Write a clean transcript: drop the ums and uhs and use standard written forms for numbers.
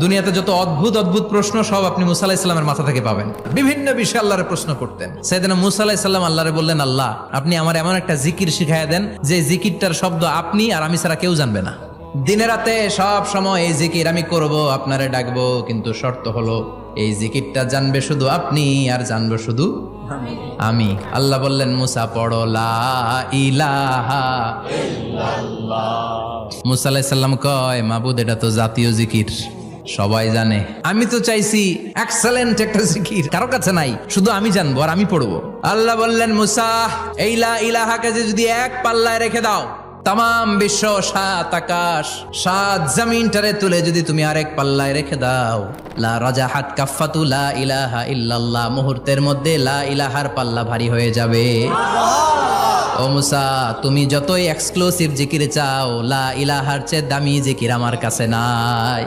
দুনিয়াতে যত অদ্ভুত অদ্ভুত প্রশ্ন সব আপনি মুসা আলাইহিস সালামের মাথা থেকে পাবেন। বিভিন্ন বিষয়ে আল্লাহরে প্রশ্ন করতেন। সাইয়েদনা মুসা আলাইহিস সালাম আল্লাহরে বললেন, আল্লাহ আপনি আমার এমন একটা জিকির শিখাইয়া দেন যে জিকিরটার শব্দ আপনি আর আমি ছাড়া কেউ জানবে না। দিনে রাতে সব সময় এই জিকির আমি করব, আপনারে ডাকবো, কিন্তু শর্ত হলো এই জিকিরটা জানবে শুধু আপনি আর জানবো শুধু আমি। আল্লাহ বললেন, মুসা পড়ো লা ইলাহা ইল্লাল্লাহ। মুসা আলাইহিস সালাম কয়, মাবুদ এটা তো জাতীয় জিকির, সবাই জানে। আমি তো চাইছি এক্সেলেন্ট একটা জিকির, কারো কাছে নাই, শুধু আমি জানবো আর আমি পড়বো। আল্লাহ বললেন, মুসা এই লা ইলাহাকে যদি এক পাল্লায় রেখে দাও, তাম বিশ্ব, 7 আকাশ 7 জমিনটারে তুলে যদি তুমি আরেক পাল্লায় রেখে দাও, লা রাজাহাত কাফাতু লা ইলাহা ইল্লাল্লাহ, মুহূর্তের মধ্যে লা ইলাহার পাল্লা ভারী হয়ে যাবে। ও মুসা, তুমি যতই এক্সক্লুসিভ জিকির চাও, লা ইলাহার চেয়ে দামি জিকির আমার কাছে নাই।